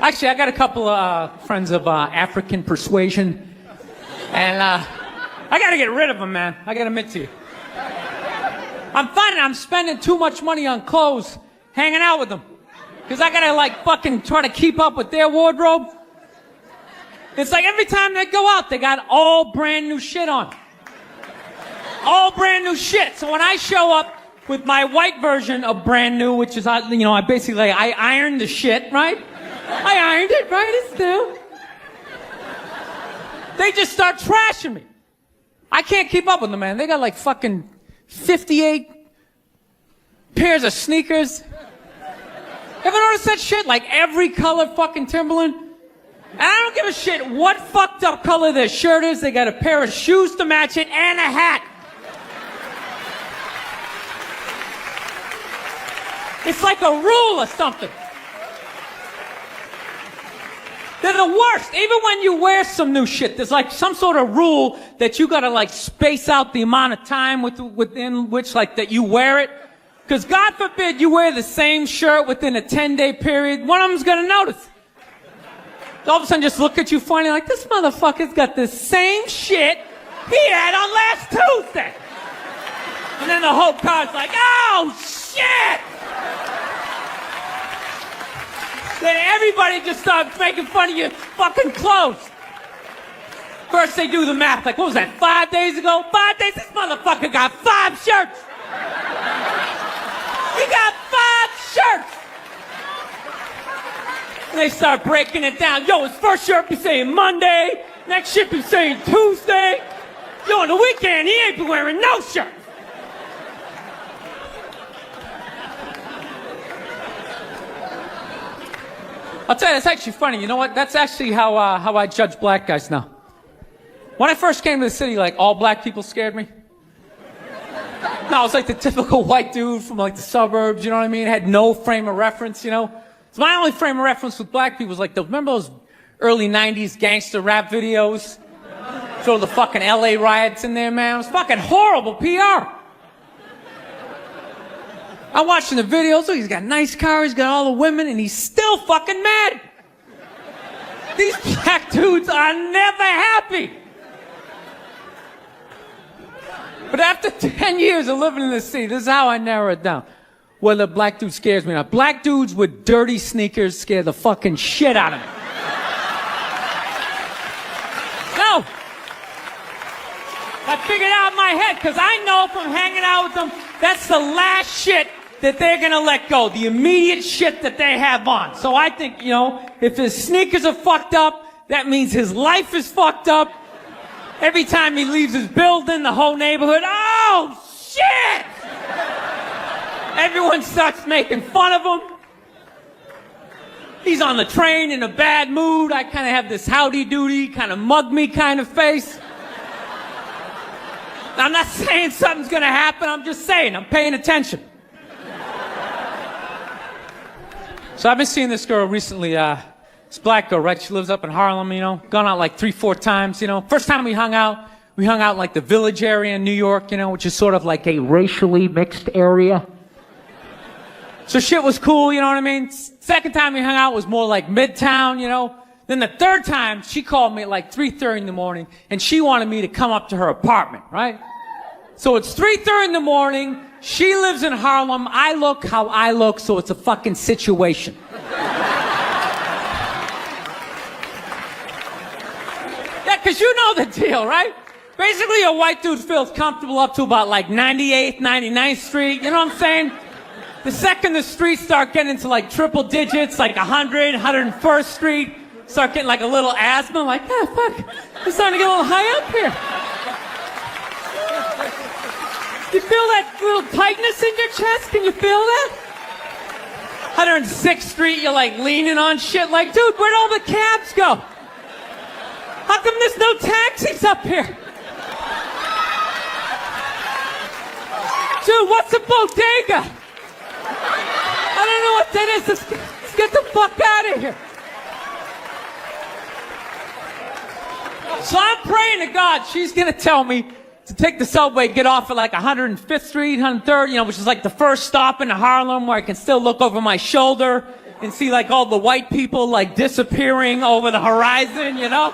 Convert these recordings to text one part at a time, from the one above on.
Actually, I got a couple of friends of African persuasion, and I gotta get rid of them, man. I gotta admit to you. I'm finding I'm spending too much money on clothes hanging out with them. Because I gotta, like, fucking try to keep up with their wardrobe. It's like every time they go out, they got all brand new shit on. All brand new shit. So when I show up with my white version of brand new, which is, I basically, I ironed the shit, right? I ironed it, right? It's new. They just start trashing me. I can't keep up with them, man. They got like fucking 58 pairs of sneakers. Ever notice that shit? Like every color fucking Timberland? And I don't give a shit what fucked up color their shirt is. They got a pair of shoes to match it and a hat. It's like a rule or something. They're the worst. Even when you wear some new shit, there's like some sort of rule that you gotta like space out the amount of time within which like that you wear it. Because God forbid you wear the same shirt within a 10-day period, one of them's gonna notice. All of a sudden just look at you funny like, this motherfucker's got the same shit he had on last Tuesday. And then the whole car's like, oh shit! Then everybody just starts making fun of your fucking clothes. First they do the math, like what was that, 5 days ago? 5 days? This motherfucker got 5 shirts! He got 5 shirts! And they start breaking it down. Yo, his first shirt be saying Monday, next shirt be saying Tuesday. Yo, on the weekend, he ain't been wearing no shirt. I'll tell you, it's actually funny. You know what? That's actually how I judge black guys now. When I first came to the city, like, all black people scared me. No, I was like the typical white dude from like the suburbs, you know what I mean? Had no frame of reference, you know? So my only frame of reference with black people was like, remember those early 90s gangster rap videos? Throw the fucking LA riots in there, man. It was fucking horrible PR. I'm watching the videos, look, he's got a nice car, he's got all the women, and he's still fucking mad. These black dudes are never happy. But after 10 years of living in the city, this is how I narrow it down. Whether a black dude scares me or not. Black dudes with dirty sneakers scare the fucking shit out of me. No. I figured out in my head, because I know from hanging out with them, that's the last shit that they're gonna let go. The immediate shit that they have on. So I think, you know, if his sneakers are fucked up, that means his life is fucked up. Every time he leaves his building, the whole neighborhood, oh, shit! Everyone starts making fun of him. He's on the train in a bad mood. I kind of have this howdy-doody, kind of mug-me kind of face. I'm not saying something's gonna happen, I'm just saying, I'm paying attention. So I've been seeing this girl recently, this black girl, right? She lives up in Harlem, you know, gone out like 3-4 times, you know. First time we hung out in like the Village area in New York, you know, which is sort of like a racially mixed area. So shit was cool, you know what I mean? Second time we hung out was more like Midtown, you know. Then the third time, she called me at like 3:30 in the morning, and she wanted me to come up to her apartment, right? So it's 3:30 in the morning, she lives in Harlem, I look how I look, so it's a fucking situation. Yeah, because you know the deal, right? Basically, a white dude feels comfortable up to about like 98th, 99th Street, you know what I'm saying? The second the streets start getting into like triple digits, like 100, 101st Street, start getting like a little asthma, like, ah, fuck, it's starting to get a little high up here. You feel that little tightness in your chest? Can you feel that? 106th Street, you're like leaning on shit like, dude, where'd all the cabs go? How come there's no taxis up here? Dude, what's a bodega? I don't know what that is. Let's get the fuck out of here. So I'm praying to God she's going to tell me to take the subway, get off at like 105th Street, 103rd, you know, which is like the first stop in Harlem where I can still look over my shoulder and see like all the white people like disappearing over the horizon, you know?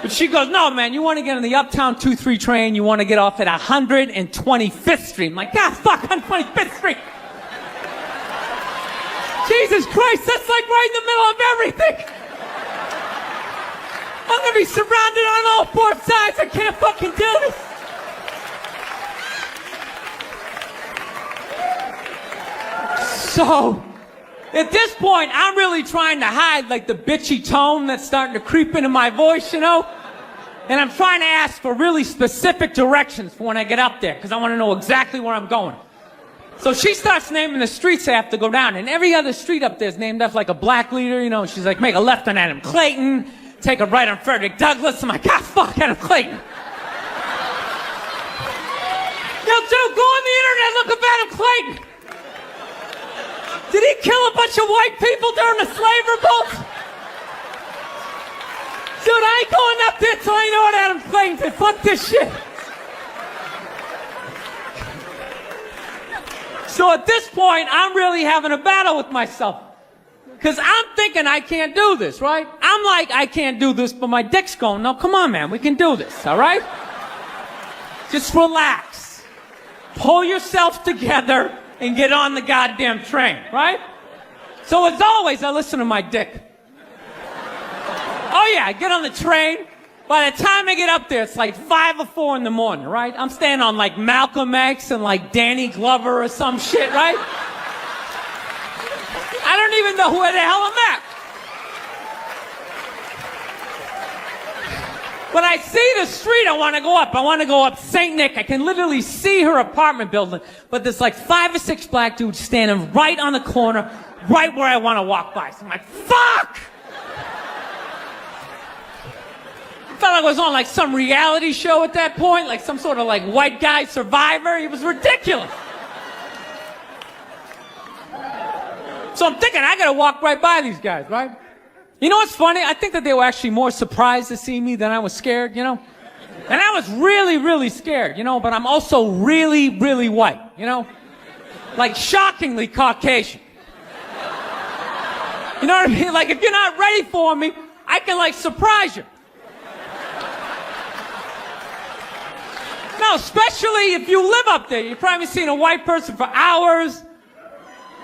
But she goes, no, man, you want to get on the Uptown 2-3 train, you want to get off at 125th Street. I'm like, God, fuck, 125th Street. Jesus Christ, that's like right in the middle of everything. I'm going to be surrounded on all four sides. I can't fucking do this. So, at this point, I'm really trying to hide like the bitchy tone that's starting to creep into my voice, you know? And I'm trying to ask for really specific directions for when I get up there, because I want to know exactly where I'm going. So she starts naming the streets I have to go down, and every other street up there is named after like a black leader, you know? She's like, make a left on Adam Clayton, take a right on Frederick Douglass. I'm like, God, fuck Adam Clayton. Yo, dude, go on the internet, look up Adam Clayton. Did he kill a bunch of white people during the slave revolt? Dude, I ain't going up there till I know what Adam Clayton said. Fuck this shit. So at this point, I'm really having a battle with myself. Because I'm thinking I can't do this, right? I'm like, I can't do this, but my dick's going, no, come on, man, we can do this, all right? Just relax. Pull yourself together and get on the goddamn train, right? So as always, I listen to my dick. Oh yeah, I get on the train. By the time I get up there, it's like 5 or 4 in the morning, right? I'm staying on like Malcolm X and like Danny Glover or some shit, right? I don't even know where the hell I'm at. When I see the street I want to go up, I want to go up St. Nick. I can literally see her apartment building, but there's like 5 or 6 black dudes standing right on the corner, right where I want to walk by. So I'm like, fuck! I felt like I was on like some reality show at that point, like some sort of like white guy survivor. It was ridiculous. So I'm thinking, I gotta walk right by these guys, right? You know what's funny? I think that they were actually more surprised to see me than I was scared, you know? And I was really, really scared, you know? But I'm also really, really white, you know? Like shockingly Caucasian. You know what I mean? Like if you're not ready for me, I can like surprise you. Now, especially if you live up there, you've probably seen a white person for hours,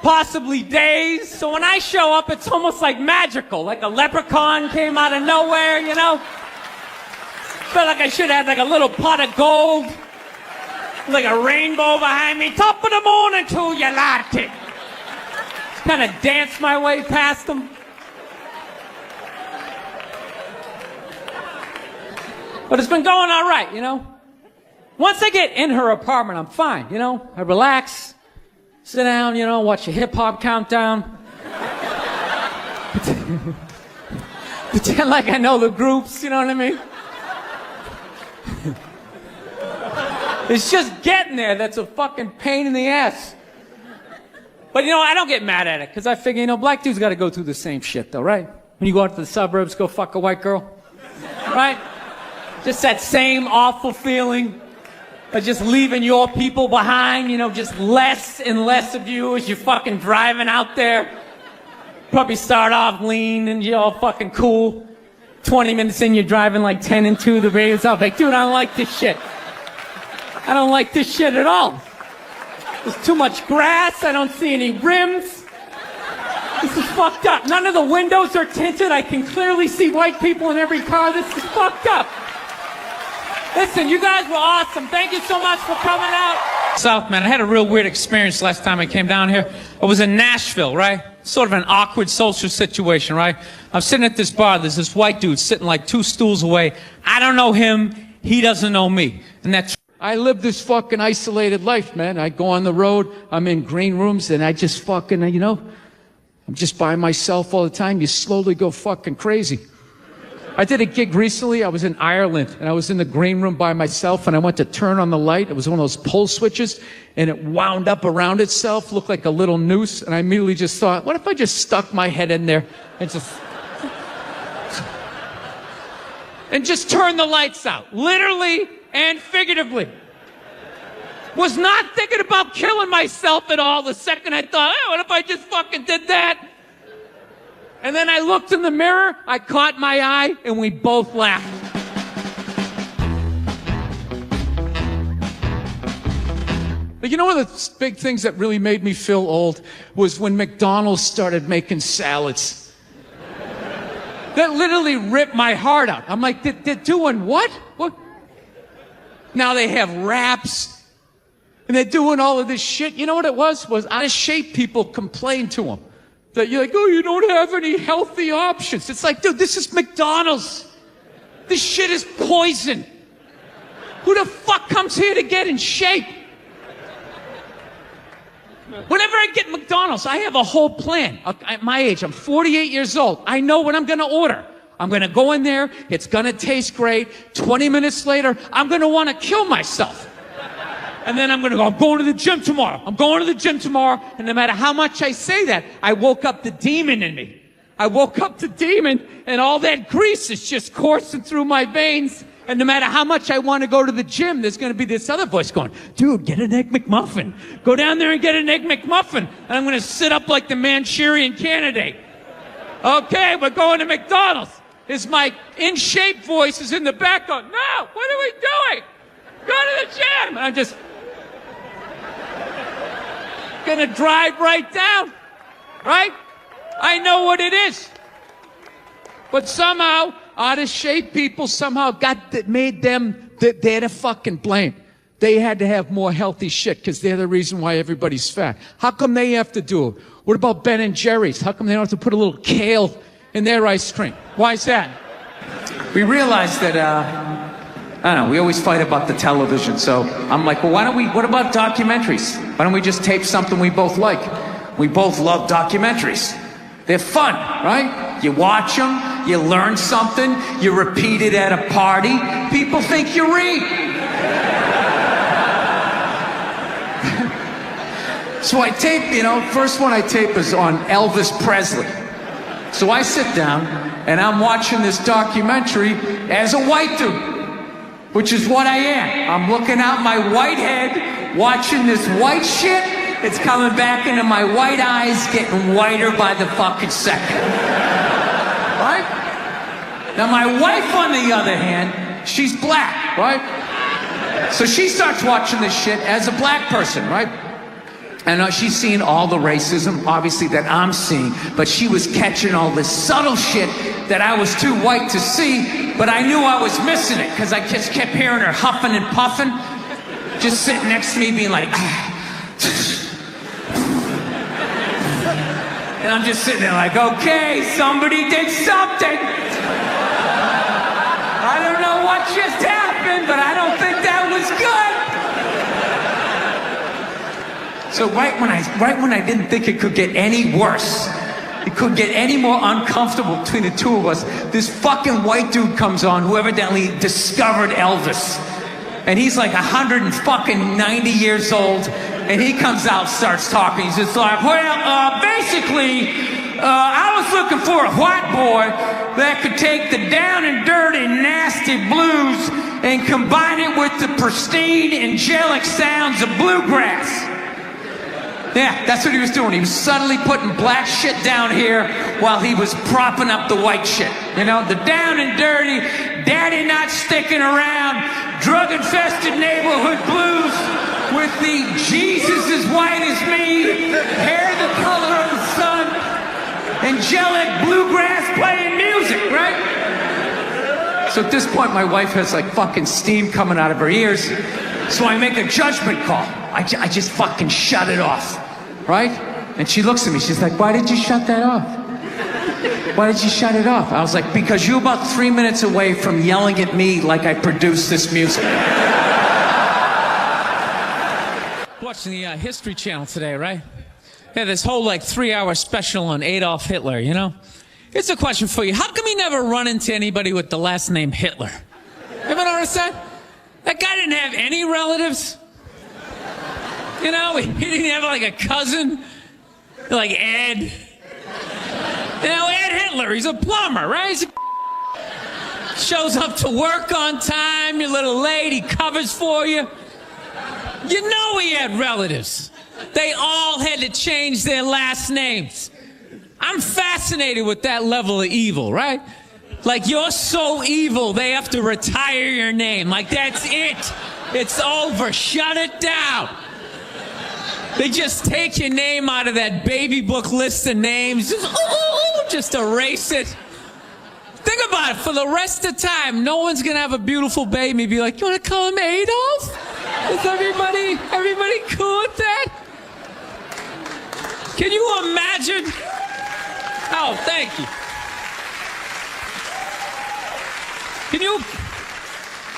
possibly days. So when I show up, it's almost like magical, like a leprechaun came out of nowhere, you know? Felt like I should have like a little pot of gold, like a rainbow behind me. Top of the morning to you, latte. Just kind of dance my way past them. But it's been going all right, you know? Once I get in her apartment, I'm fine, you know? I relax, sit down, you know, watch a hip-hop countdown. Pretend like I know the groups, you know what I mean? It's just getting there that's a fucking pain in the ass. But, you know, I don't get mad at it, because I figure, you know, black dudes got to go through the same shit, though, right? When you go out to the suburbs, go fuck a white girl, right? Just that same awful feeling of just leaving your people behind, you know, just less and less of you as you're fucking driving out there. Probably start off lean and you're all fucking cool. 20 minutes in, you're driving like 10 and 2, the radio's off. Like, dude, I don't like this shit. I don't like this shit at all. There's too much grass. I don't see any rims. This is fucked up. None of the windows are tinted. I can clearly see white people in every car. This is fucked up. Listen, you guys were awesome. Thank you so much for coming out. South, man, I had a real weird experience last time I came down here. I was in Nashville, right? Sort of an awkward social situation, right? I'm sitting at this bar. There's this white dude sitting like 2 stools away. I don't know him. He doesn't know me. And that's... I live this fucking isolated life, man. I go on the road. I'm in green rooms, and I just fucking, you know, I'm just by myself all the time. You slowly go fucking crazy. I did a gig recently. I was in Ireland, and I was in the green room by myself, and I went to turn on the light. It was one of those pull switches, and it wound up around itself, looked like a little noose, and I immediately just thought, what if I just stuck my head in there and just turned the lights out, literally and figuratively. Was not thinking about killing myself at all the second I thought, hey, what if I just fucking did that? And then I looked in the mirror, I caught my eye, and we both laughed. But you know one of the big things that really made me feel old was when McDonald's started making salads. That literally ripped my heart out. I'm like, they're doing what? What? Now they have wraps. And they're doing all of this shit. You know what it was? Was out of shape people complained to them. That you're like, oh, you don't have any healthy options. It's like, dude, this is McDonald's. This shit is poison. Who the fuck comes here to get in shape? Whenever I get McDonald's, I have a whole plan. At my age, I'm 48 years old. I know what I'm going to order. I'm going to go in there. It's going to taste great. 20 minutes later, I'm going to want to kill myself. And then I'm going to go, I'm going to the gym tomorrow. I'm going to the gym tomorrow. And no matter how much I say that, I woke up the demon in me. I woke up the demon, and all that grease is just coursing through my veins. And no matter how much I want to go to the gym, there's going to be this other voice going, dude, get an Egg McMuffin. Go down there and get an Egg McMuffin. And I'm going to sit up like the Manchurian Candidate. Okay, we're going to McDonald's. My in-shape voice is in the back going, no, what are we doing? Go to the gym. And I'm just going to drive right down, right? I know what it is. But somehow, out of shape people somehow made them, they're the fucking blame. They had to have more healthy shit because they're the reason why everybody's fat. How come they have to do it? What about Ben and Jerry's? How come they don't have to put a little kale in their ice cream? Why is that? We realized that, I don't know, we always fight about the television. So I'm like, well, what about documentaries? Why don't we just tape something we both like? We both love documentaries. They're fun, right? You watch them, you learn something, you repeat it at a party, people think you read. So I tape, first one I tape is on Elvis Presley. So I sit down and I'm watching this documentary as a white dude, which is what I am. I'm looking out my white head, watching this white shit. It's coming back into my white eyes, getting whiter by the fucking second. Right? Now my wife, on the other hand, she's black, right? So she starts watching this shit as a black person, right? And she's seeing all the racism, obviously, that I'm seeing, but she was catching all this subtle shit that I was too white to see, but I knew I was missing it, because I just kept hearing her huffing and puffing, just sitting next to me being like, and I'm just sitting there like, okay, somebody did something. I don't know what just happened, but I don't think that was good. So right when I didn't think it could get any worse, it could get any more uncomfortable between the two of us, this fucking white dude comes on who evidently discovered Elvis. And he's like 190 years old. And he comes out, starts talking. He's just like, well, basically, I was looking for a white boy that could take the down and dirty, nasty blues and combine it with the pristine, angelic sounds of bluegrass. Yeah, that's what he was doing. He was subtly putting black shit down here while he was propping up the white shit. The down and dirty, daddy not sticking around, drug-infested neighborhood blues with the Jesus as white as me, hair the color of the sun, angelic bluegrass playing music, right? So at this point, my wife has like fucking steam coming out of her ears. So I make a judgment call. I just fucking shut it off, right? And she looks at me, she's like, why did you shut that off? Why did you shut it off? I was like, because you're about 3 minutes away from yelling at me like I produced this music. Watching the History Channel today, right? Yeah, this whole 3-hour special on Adolf Hitler, Here's a question for you. How come you never run into anybody with the last name Hitler? Ever notice that? That guy didn't have any relatives. He didn't have a cousin, like Ed. Ed Hitler, he's a plumber, right? Shows up to work on time, you're a little late, he covers for you. You know he had relatives. They all had to change their last names. I'm fascinated with that level of evil, right? Like, you're so evil, they have to retire your name. Like, that's it. It's over. Shut it down. They just take your name out of that baby book list of names. Just erase it. Think about it. For the rest of the time, no one's going to have a beautiful baby and be like, you want to call him Adolf? Is everybody cool with that? Can you imagine? Oh, thank you.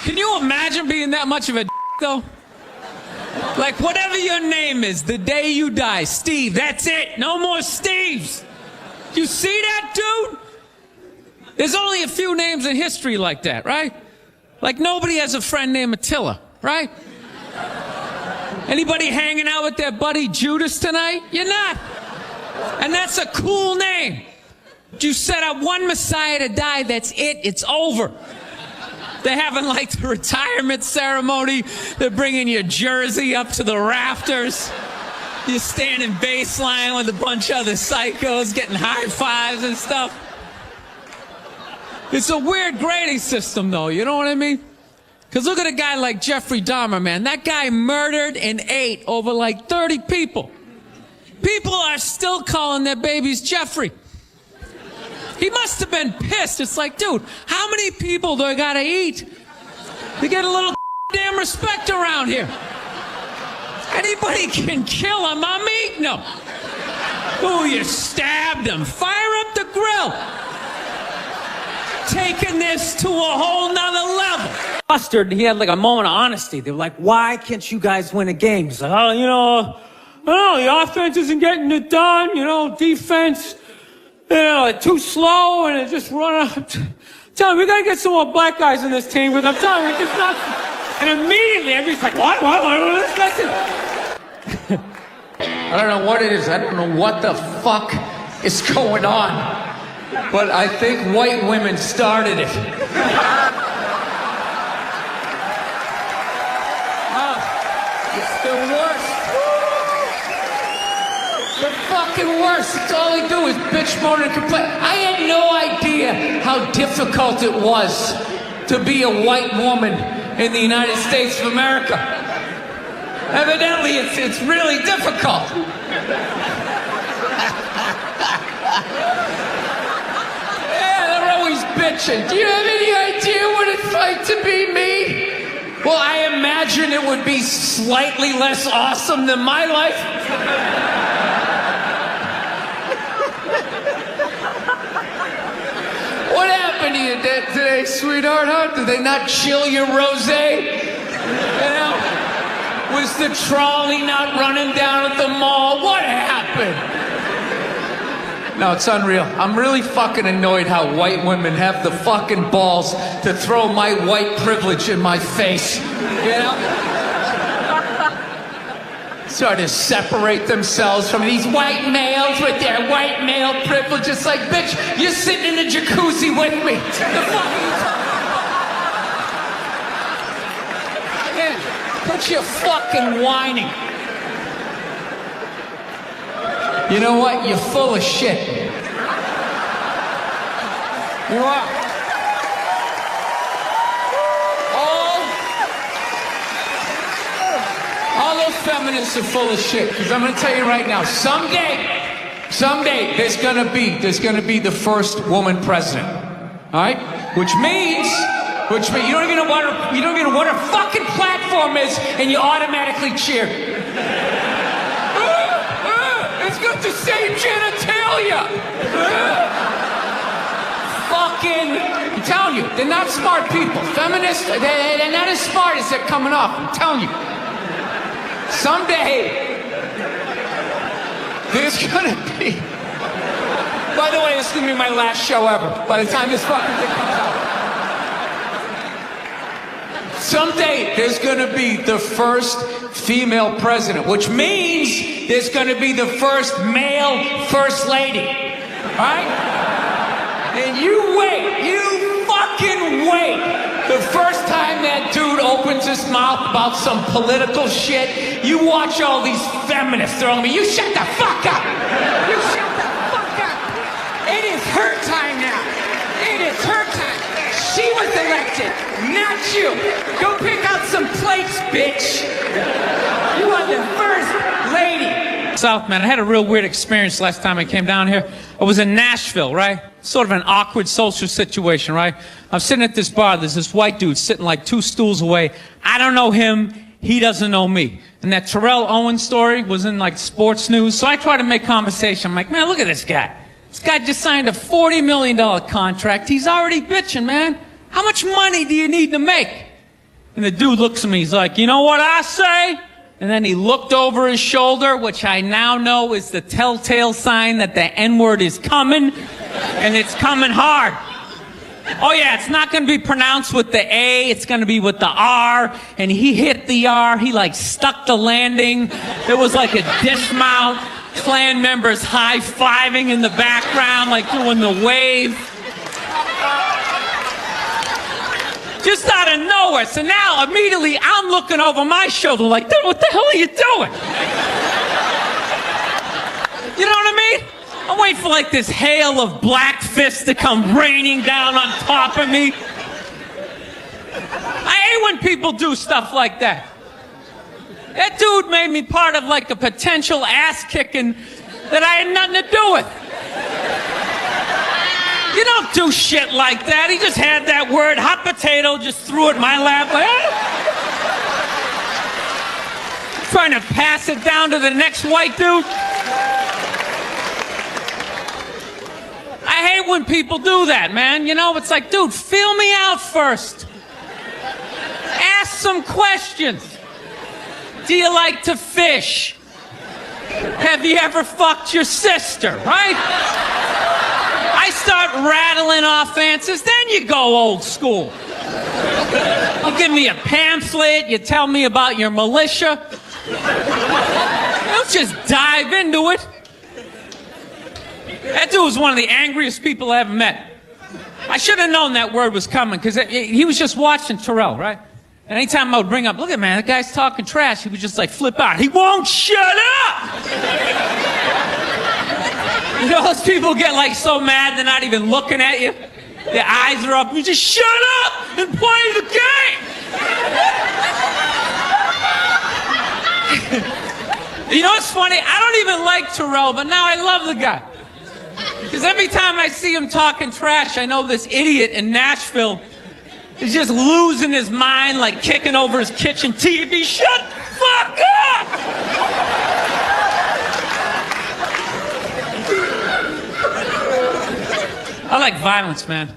Can you imagine being that much of a though? Like, whatever your name is, the day you die, Steve, that's it. No more Steves. You see that, dude? There's only a few names in history like that, right? Like, nobody has a friend named Attila, right? Anybody hanging out with their buddy Judas tonight? You're not. And that's a cool name. But you set up one Messiah to die, that's it. It's over. They're having, like, the retirement ceremony. They're bringing your jersey up to the rafters. You're standing baseline with a bunch of other psychos getting high fives and stuff. It's a weird grading system, though. You know what I mean? Because look at a guy like Jeffrey Dahmer, man. That guy murdered and ate over, like, 30 people. People are still calling their babies Jeffrey. He must have been pissed. It's like, dude, how many people do I gotta eat to get a little damn respect around here? Anybody can kill him. I'm eating him. Oh, you stabbed him. Fire up the grill. Taking this to a whole nother level. Mustard, he had like a moment of honesty. They were like, why can't you guys win a game? He's like, oh, I don't know, the offense isn't getting it done, defense. Too slow, and it just run out. Tell me, we gotta get some more black guys in this team, because I'm telling you, it's not. And immediately, everybody's like, what? Listen. I don't know what it is. I don't know what the fuck is going on. But I think white women started it. It's the worst. The fucking worst. It's all they do is bitch, moan, and complain. I had no idea how difficult it was to be a white woman in the United States of America. Evidently, it's really difficult. Yeah, they're always bitching. Do you have any idea what it's like to be me? Well, I imagine it would be slightly less awesome than my life. What happened to you today, sweetheart, huh? Did they not chill your rosé? Was the trolley not running down at the mall? What happened? No, it's unreal. I'm really fucking annoyed how white women have the fucking balls to throw my white privilege in my face. Sort of separate themselves from these white males with their white male privilege. It's like, bitch, you're sitting in a jacuzzi with me. The fuck are you talking about? Quit your fucking whining. You know what? You're full of shit. You are. All those feminists are full of shit. Because I'm going to tell you right now, someday, there's going to be the first woman president. All right? Which means you don't even know what her fucking platform is, and you automatically cheer. It's got the same genitalia. I'm telling you, they're not smart people. Feminists, they're not as smart as they're coming off. I'm telling you. Someday, there's gonna be. By the way, this is gonna be my last show ever. By the time this fucking thing comes out. Someday, there's gonna be the first female president, which means there's gonna be the first male first lady. Right? And you wait, you fucking fucking wait. The first time that dude opens his mouth about some political shit, you watch all these feminists throwing me. You shut the fuck up. You shut the fuck up. It is her time now. It is her time. She was elected, not you. Go pick out some plates, bitch. You are the first lady. South, man, I had a real weird experience last time I came down here. I was in Nashville, right? Sort of an awkward social situation, right? I'm sitting at this bar. There's this white dude sitting like 2 stools away. I don't know him. He doesn't know me. And that Terrell Owens story was in like sports news. So I try to make conversation. I'm like, man, look at this guy. This guy just signed a $40 million contract. He's already bitching, man. How much money do you need to make? And the dude looks at me. He's like, you know what I say? And then he looked over his shoulder, which I now know is the telltale sign that the N-word is coming, and it's coming hard. Oh yeah, it's not going to be pronounced with the A, it's going to be with the R, and he hit the R, he like stuck the landing. There was like a dismount, Klan members high-fiving in the background, like doing the wave. Just out of nowhere. So now, immediately, I'm looking over my shoulder like, dude, what the hell are you doing? You know what I mean? I'm waiting for like this hail of black fists to come raining down on top of me. I hate when people do stuff like that. That dude made me part of like a potential ass-kicking that I had nothing to do with. You don't do shit like that. He just had that word, hot potato, just threw it in my lap. Like, trying to pass it down to the next white dude. I hate when people do that, man. You know, it's like, dude, feel me out first. Ask some questions. Do you like to fish? Have you ever fucked your sister, right? I start rattling off answers, then you go old school. You give me a pamphlet, you tell me about your militia. Don't just dive into it. That dude was one of the angriest people I ever met. I should have known that word was coming, because he was just watching Terrell, right? And anytime I would bring up, look at man, that guy's talking trash, he would just like flip out. He won't shut up! You know, those people get like so mad they're not even looking at you. Their eyes are up. You just shut up and play the game. You know what's funny? I don't even like Terrell, but now I love the guy. Because every time I see him talking trash, I know this idiot in Nashville is just losing his mind, like kicking over his kitchen TV. Shut the fuck up! I like violence, man.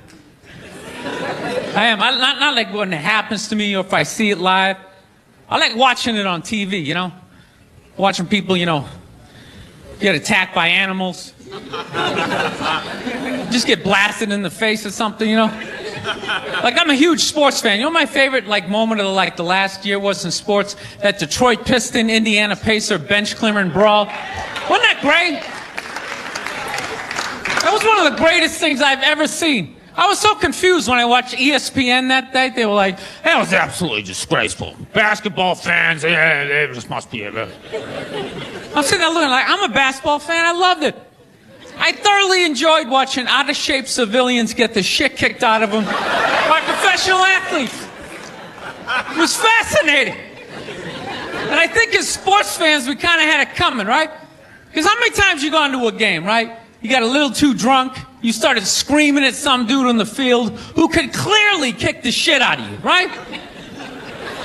I am. Not like when it happens to me or if I see it live. I like watching it on TV, you know? Watching people, you know, get attacked by animals. Just get blasted in the face or something, you know? Like, I'm a huge sports fan. You know my favorite, like, moment of, like, the last year was in sports? That Detroit Piston, Indiana Pacer bench clearing brawl. Wasn't that great? That was one of the greatest things I've ever seen. I was so confused when I watched ESPN that day. They were like, that was absolutely disgraceful. Basketball fans, they just must be it. I'm sitting there looking like, I'm a basketball fan. I loved it. I thoroughly enjoyed watching out-of-shape civilians get the shit kicked out of them by professional athletes. It was fascinating. And I think as sports fans, we kind of had it coming, right? Because how many times you gone to a game, right? You got a little too drunk, you started screaming at some dude on the field who could clearly kick the shit out of you, right?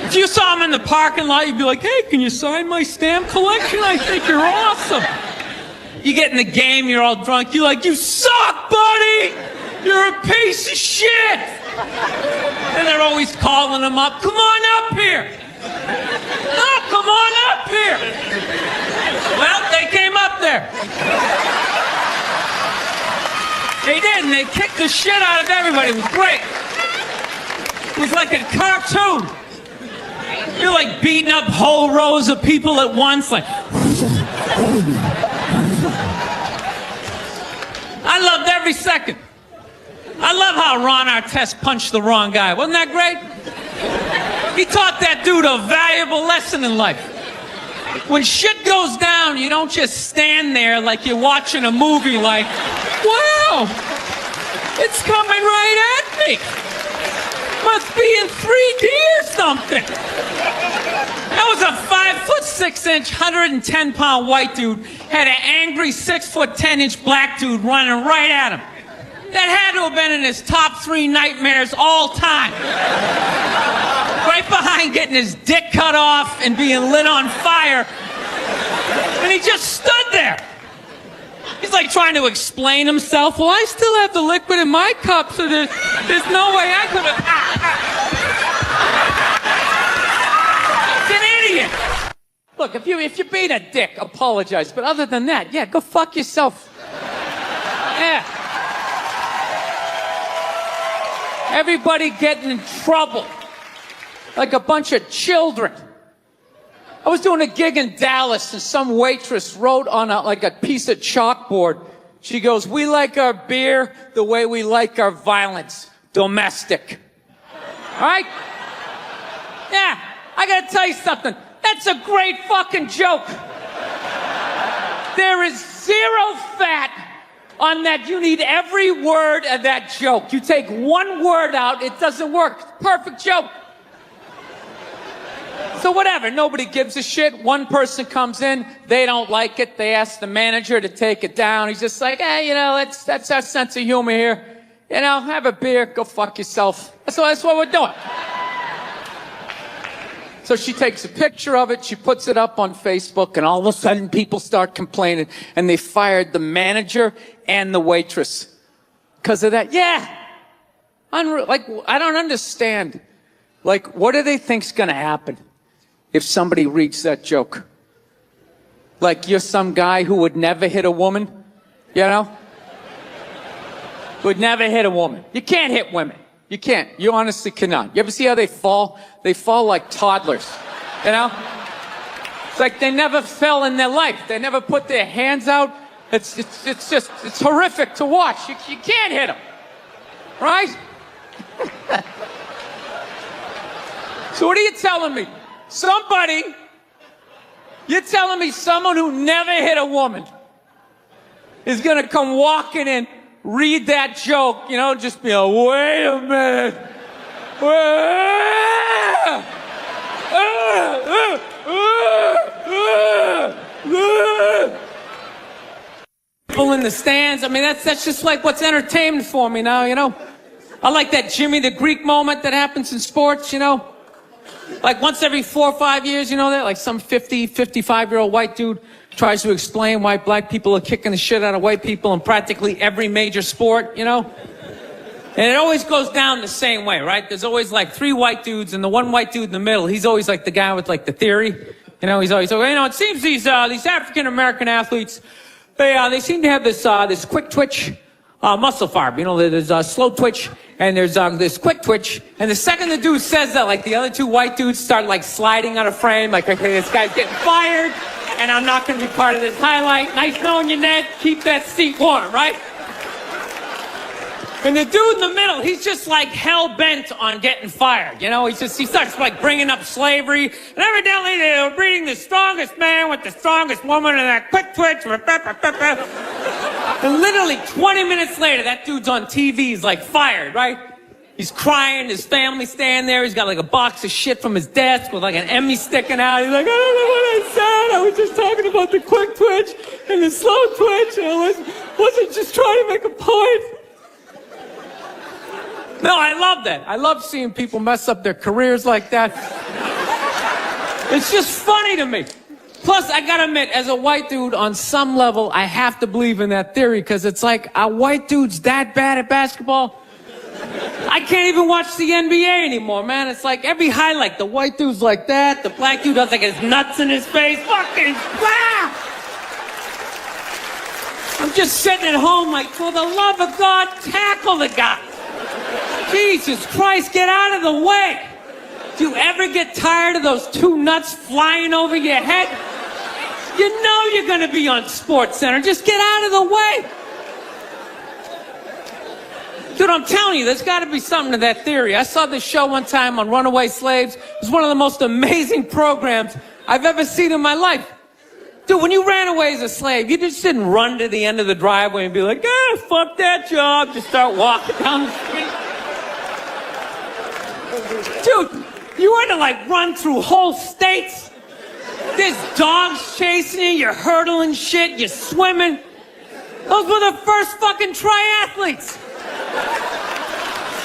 If you saw him in the parking lot, you'd be like, hey, can you sign my stamp collection? I think you're awesome. You get in the game, you're all drunk, you're like, you suck, buddy! You're a piece of shit! And they're always calling him up, come on up here! No, come on up here! Well, they came up there. They did, and they kicked the shit out of everybody. It was great. It was like a cartoon. You're like beating up whole rows of people at once, like... I loved every second. I love how Ron Artest punched the wrong guy. Wasn't that great? He taught that dude a valuable lesson in life. When shit goes down, you don't just stand there like you're watching a movie like, wow, it's coming right at me. Must be in 3D or something. That was a 5'6", 110-pound white dude, had an angry 6'10" black dude running right at him. That had to have been in his top 3 nightmares all time. Right behind getting his dick cut off and being lit on fire. And he just stood there. He's like trying to explain himself. Well, I still have the liquid in my cup, so there's no way I could have... It's an idiot. Look, if you're being a dick, apologize. But other than that, yeah, go fuck yourself. Yeah. Everybody getting in trouble. Like a bunch of children. I was doing a gig in Dallas and some waitress wrote on a piece of chalkboard. She goes, we like our beer the way we like our violence. Domestic. All right? Yeah, I gotta tell you something. That's a great fucking joke. There is zero fat on that. You need every word of that joke. You take one word out, it doesn't work. Perfect joke. So whatever, nobody gives a shit. One person comes in, they don't like it. They ask the manager to take it down. He's just like, hey, that's our sense of humor here. Have a beer, go fuck yourself. That's what we're doing. So she takes a picture of it, she puts it up on Facebook, and all of a sudden people start complaining, and they fired the manager and the waitress. Because of that. Yeah. I don't understand. What do they think's gonna happen if somebody reads that joke? You're some guy who would never hit a woman, Would never hit a woman. You can't hit women. You can't. You honestly cannot. You ever see how they fall? They fall like toddlers, It's like they never fell in their life. They never put their hands out. It's horrific to watch. You can't hit them, right? So what are you telling me? You're telling me someone who never hit a woman is gonna come walking in, read that joke, just be like, wait a minute. People in the stands, that's just like what's entertainment for me now, I like that Jimmy the Greek moment that happens in sports, Like once every 4 or 5 years, that like some 50, 55-year-old white dude tries to explain why black people are kicking the shit out of white people in practically every major sport, And it always goes down the same way, right? There's always like 3 white dudes, and the one white dude in the middle, he's always like the guy with like the theory. He's always like, it seems these African-American athletes, they seem to have this quick twitch muscle fiber. There's a slow twitch, and there's this quick twitch. And the second the dude says that, like the other 2 white dudes start like sliding out of frame, like, okay, this guy's getting fired, and I'm not going to be part of this highlight. Nice knowing you, Ned. Keep that seat warm, right? And the dude in the middle, he's just like hell-bent on getting fired. He starts like bringing up slavery. And evidently they were breeding the strongest man with the strongest woman and that quick twitch. And literally 20 minutes later, that dude's on TV. He's like fired, right? He's crying. His family's standing there. He's got like a box of shit from his desk with like an Emmy sticking out. He's like, I don't know what I said. I was just talking about the quick twitch and the slow twitch. And I wasn't just trying to make a point. No, I love that. I love seeing people mess up their careers like that. It's just funny to me. Plus, I gotta admit, as a white dude, on some level, I have to believe in that theory, because it's like, are white dudes that bad at basketball? I can't even watch the NBA anymore, man. It's like every highlight, the white dude's like that, the black dude has like his nuts in his face. Fucking, I'm just sitting at home like, for the love of God, tackle the guy. Jesus Christ, get out of the way. Do you ever get tired of those 2 nuts flying over your head? You know you're going to be on SportsCenter. Just get out of the way. Dude, I'm telling you, there's got to be something to that theory. I saw this show one time on runaway slaves. It was one of the most amazing programs I've ever seen in my life. Dude, when you ran away as a slave, you just didn't run to the end of the driveway and be like, fuck that job. Just start walking down the street. Dude, you had to like run through whole states. There's dogs chasing you, you're hurdling shit, you're swimming. Those were the first fucking triathletes.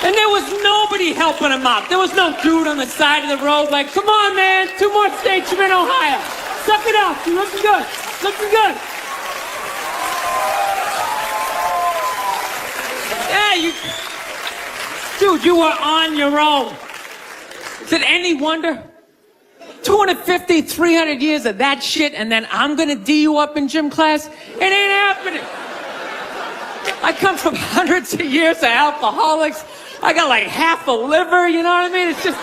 And there was nobody helping them out. There was no dude on the side of the road like, come on, man, 2 more states, you're in Ohio. Suck it up, you're looking good, looking good. Yeah, dude, you were on your own. Is it any wonder? 250, 300 years of that shit, and then I'm gonna D you up in gym class? It ain't happening. I come from hundreds of years of alcoholics. I got like half a liver, you know what I mean? It's just...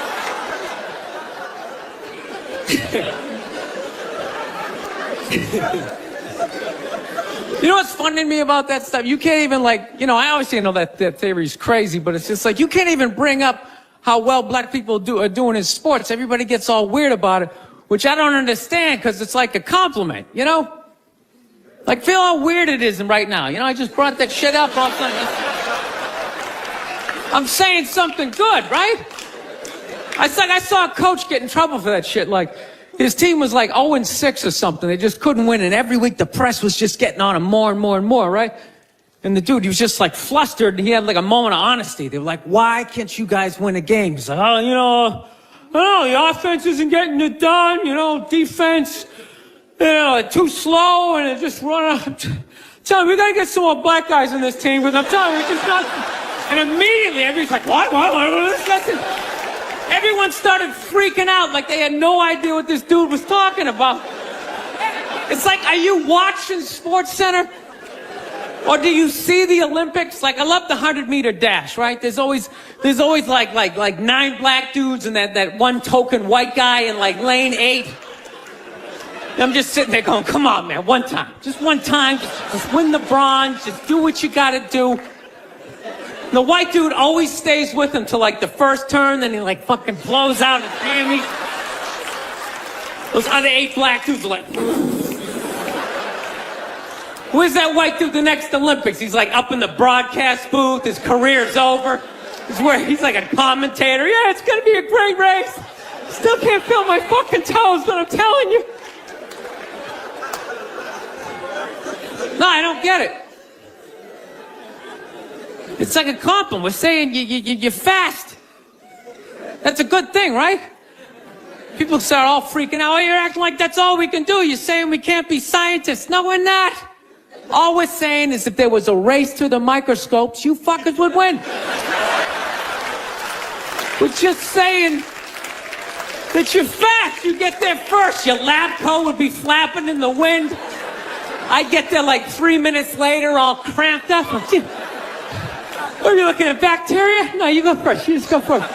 You know what's funny to me about that stuff? You can't even like, you know, I obviously know that theory is crazy, but it's just like, you can't even bring up how well black people are doing in sports. Everybody gets all weird about it, which I don't understand because it's like a compliment, you know? Like, feel how weird it is right now. You know, I just brought that shit up. I'm saying something good, right? I saw a coach get in trouble for that shit. Like, his team was like 0-6 or something. They just couldn't win. And every week the press was just getting on him more and more and more, right? And the dude, he was just like flustered. And he had like a moment of honesty. They were like, why can't you guys win a game? He's like, oh, you know, the offense isn't getting it done. You know, defense, you know, too slow. And it just run out. Tell me, we got to get some more black guys in this team. Because I'm telling you, it's just not. And immediately everybody's like, what? Listen. Everyone started freaking out like they had no idea what this dude was talking about. It's like, are you watching Sports Center? Or do you see the Olympics? Like, I love the 100-meter dash, right? There's always like 9 black dudes and that one token white guy in like lane 8. And I'm just sitting there going, come on, man, one time. Just one time. Just win the bronze. Just do what you gotta do. The white dude always stays with him till like the first turn, then he like fucking blows out his hammy. Those other 8 black dudes are like, where's that white dude the next Olympics? He's like up in the broadcast booth, his career's over. He's like a commentator. Yeah, it's gonna be a great race. Still can't feel my fucking toes, but I'm telling you. No, I don't get it. It's like a compliment. We're saying you're fast. That's a good thing, right? People start all freaking out. Oh, you're acting like that's all we can do. You're saying we can't be scientists. No, we're not. All we're saying is if there was a race to the microscopes, you fuckers would win. We're just saying that you're fast. You get there first. Your lab coat would be flapping in the wind. I get there like 3 minutes later, all cramped up. What are you looking at, bacteria? No, you go first. You just go first.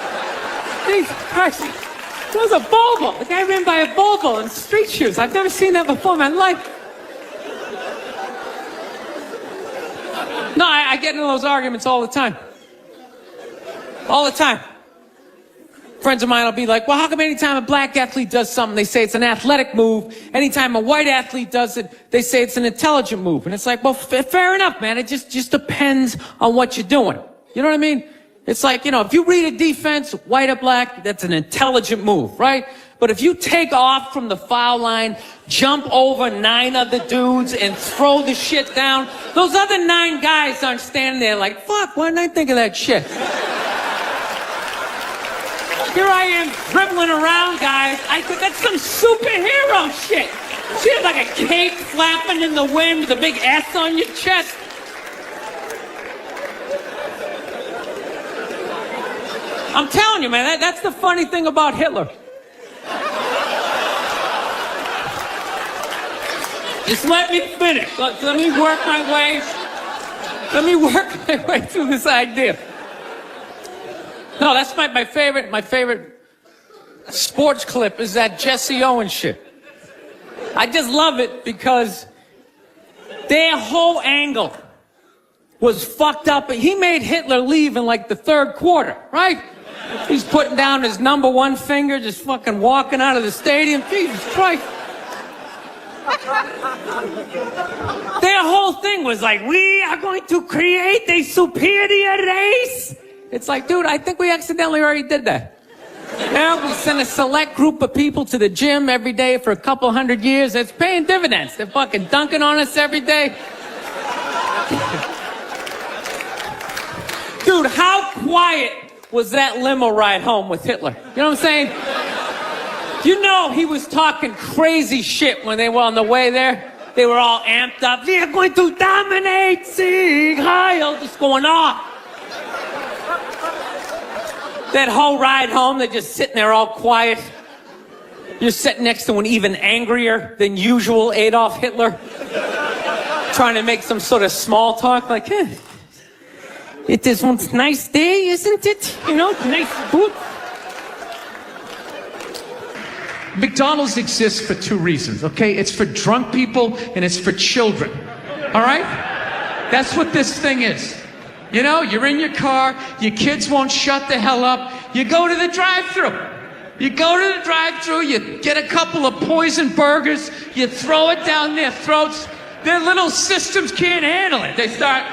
Jesus Christ. That was a Volvo. The guy ran by a Volvo in street shoes. I've never seen that before in my life. No, I get into those arguments all the time. All the time. Friends of mine will be like, well, how come anytime a black athlete does something, they say it's an athletic move? Anytime a white athlete does it, they say it's an intelligent move. And it's like, well, fair enough, man. It just depends on what you're doing. You know what I mean? It's like, you know, if you read a defense, white or black, that's an intelligent move, right? But if you take off from the foul line, jump over 9 other dudes, and throw the shit down, those other 9 guys aren't standing there like, fuck, why didn't I think of that shit? Here I am dribbling around, guys. I think that's some superhero shit. She had like a cape flapping in the wind with a big S on your chest. I'm telling you, man, that's the funny thing about Hitler. Just let me finish. Let me work my way. Let me work my way through this idea. No, that's my favorite sports clip is that Jesse Owens shit. I just love it because their whole angle was fucked up. He made Hitler leave in like the third quarter, right? He's putting down his number one finger, just fucking walking out of the stadium. Jesus Christ. Their whole thing was like, we are going to create a superior race. It's like, dude, I think we accidentally already did that. Now we send a select group of people to the gym every day for a couple hundred years. It's paying dividends. They're fucking dunking on us every day. Dude, how quiet was that limo ride home with Hitler? You know what I'm saying? You know he was talking crazy shit when they were on the way there. They were all amped up. We are going to dominate, Sieg Heil, just going off. That whole ride home, they're just sitting there all quiet. You're sitting next to an even angrier than usual Adolf Hitler, trying to make some sort of small talk, like, it is one nice day, isn't it? You know, nice food. McDonald's exists for two reasons, okay? It's for drunk people and it's for children, all right? That's what this thing is. You know, you're in your car, your kids won't shut the hell up, you go to the drive-thru. You go to the drive-thru, you get a couple of poison burgers, you throw it down their throats, their little systems can't handle it. They start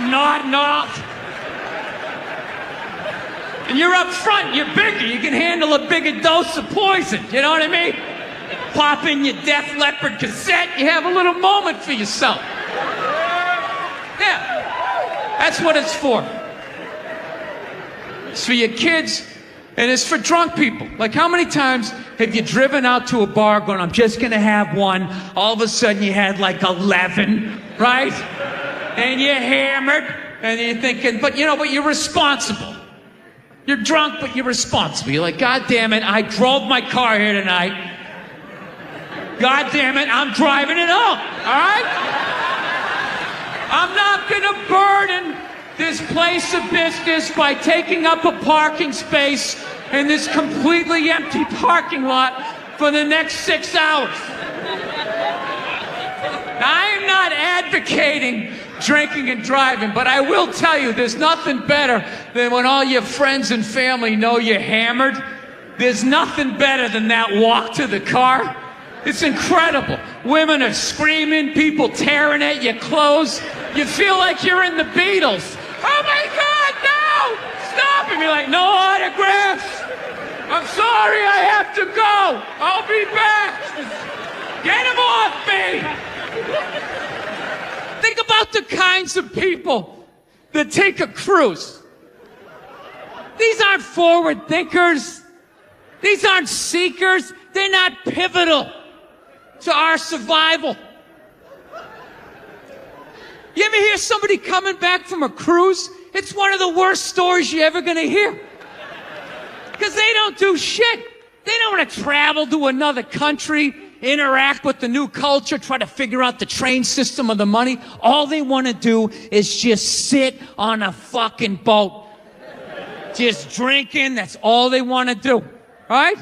nodding off. And you're up front, you're bigger, you can handle a bigger dose of poison, you know what I mean? Pop in your Def Leppard cassette, you have a little moment for yourself. Yeah, that's what it's for. It's for your kids, and it's for drunk people. Like, how many times have you driven out to a bar going, I'm just gonna have one, all of a sudden you had like 11, right? And you're hammered, and you're thinking, but you're responsible. You're drunk, but you're responsible. You're like, God damn it, I drove my car here tonight. God damn it, I'm driving it home, all right? I'm not gonna burden this place of business by taking up a parking space in this completely empty parking lot for the next 6 hours. Now, I am not advocating drinking and driving, but I will tell you, there's nothing better than when all your friends and family know you're hammered. There's nothing better than that walk to the car. It's incredible. Women are screaming, people tearing at your clothes. You feel like you're in the Beatles. Oh my God, no! Stop! And you're like, no autographs. I'm sorry, I have to go. I'll be back. Get him off me. Think about the kinds of people that take a cruise. These aren't forward thinkers. These aren't seekers. They're not pivotal to our survival. You ever hear somebody coming back from a cruise? It's one of the worst stories you're ever going to hear. Because they don't do shit. They don't want to travel to another country, interact with the new culture, try to figure out the train system or the money. All they want to do is just sit on a fucking boat. Just drinking, that's all they want to do. All right?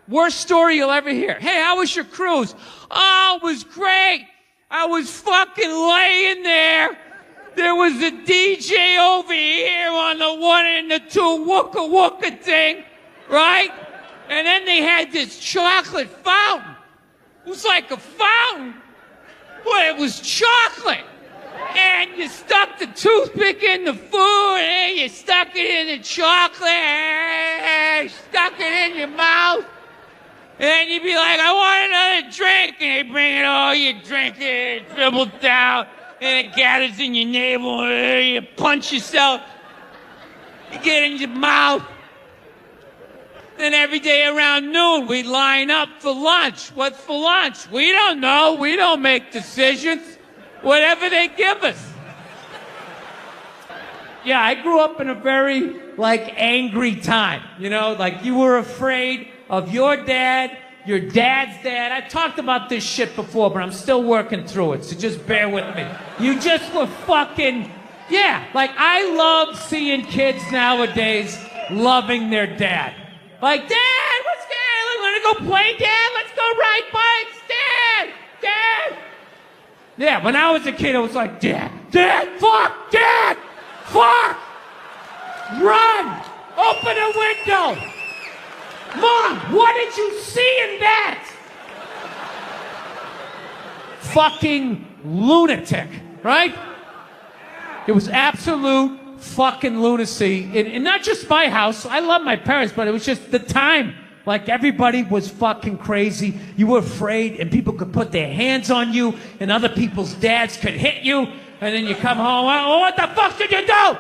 Worst story you'll ever hear. Hey, how was your cruise? Oh, it was great. I was fucking laying there. There was a DJ over here on the 1 and the 2 wooka wooka thing, right? And then they had this chocolate fountain. It was like a fountain, but it was chocolate. And you stuck the toothpick in the food, and you stuck it in the chocolate, and you stuck it in your mouth. And then you'd be like, I want another drink. And they bring it all, you drink it, it dribbles down, and it gathers in your navel, and you punch yourself. You get in your mouth. Then every day around noon, we line up for lunch. What's for lunch? We don't know. We don't make decisions. Whatever they give us. Yeah, I grew up in a very, angry time. You know, you were afraid of your dad's dad. I talked about this shit before, but I'm still working through it, so just bear with me. You just were fucking, I love seeing kids nowadays loving their dad. Like, Dad, what's going on? Want to go play, Dad? Let's go ride bikes, Dad! Dad! Yeah, when I was a kid, it was like, Dad, fuck, run, open a window. Mom, what did you see in that? Fucking lunatic, right? It was absolute fucking lunacy. And not just my house. I love my parents, but it was just the time. Like, everybody was fucking crazy. You were afraid, and people could put their hands on you, and other people's dads could hit you, and then you come home, oh, what the fuck did you do?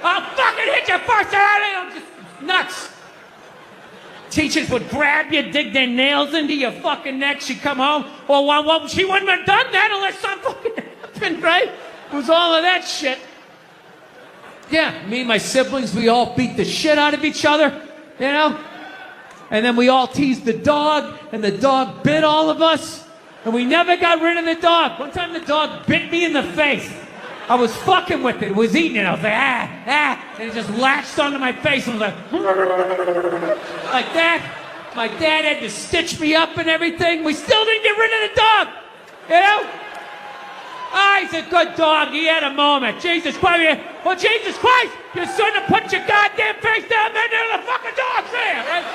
I'll fucking hit you first. I'm just nuts. Teachers would grab you, dig their nails into your fucking neck. She'd come home. Well, she wouldn't have done that unless something fucking happened, right? It was all of that shit. Yeah, me and my siblings, we all beat the shit out of each other, you know? And then we all teased the dog, and the dog bit all of us, and we never got rid of the dog. One time the dog bit me in the face. I was fucking with it. It was eating it. I was like, and it just latched onto my face and was like that. My dad had to stitch me up and everything. We still didn't get rid of the dog, you know? He's a good dog. He had a moment. Jesus Christ. Well, Jesus Christ, you shouldn't have put your goddamn face down there. There's a fucking dog there, right?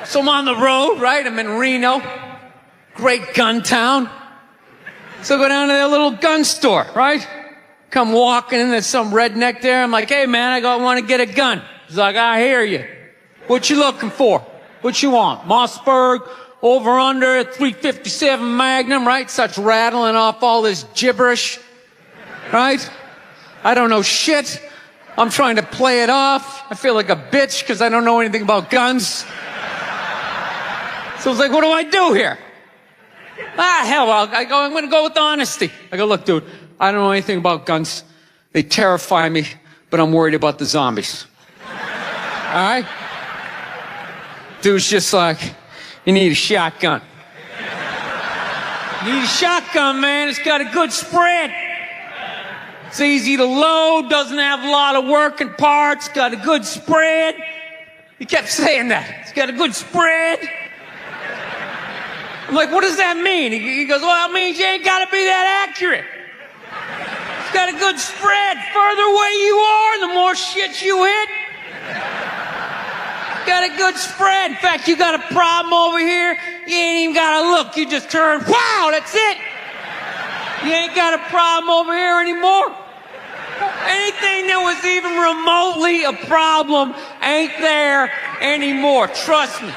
So I'm on the road, right? I'm in Reno. Great gun town. So I go down to their little gun store, right? Come walking in, there's some redneck there. I'm like, hey, man, I want to get a gun. He's like, I hear you. What you looking for? What you want? Mossberg, over under, 357 Magnum, right? Starts rattling off all this gibberish, right? I don't know shit. I'm trying to play it off. I feel like a bitch because I don't know anything about guns. So I was like, what do I do here? Hell, I'm going to go with honesty. I go, look, dude, I don't know anything about guns. They terrify me, but I'm worried about the zombies. All right? Dude's just like, you need a shotgun. You need a shotgun, man. It's got a good spread. It's easy to load, doesn't have a lot of working parts, got a good spread. He kept saying that. It's got a good spread. I'm like, what does that mean? He goes, well, it means you ain't got to be that accurate. It's got a good spread. Further away you are, the more shit you hit. Got a good spread. In fact, you got a problem over here, you ain't even got to look. You just turn, wow, that's it. You ain't got a problem over here anymore. Anything that was even remotely a problem ain't there anymore. Trust me.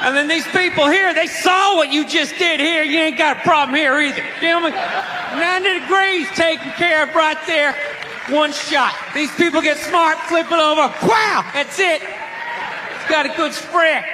And then these people here, they saw what you just did here. You ain't got a problem here either. Gentlemen, 90 degrees taken care of right there. One shot. These people get smart, flip it over. Wow, that's it. It's got a good spread.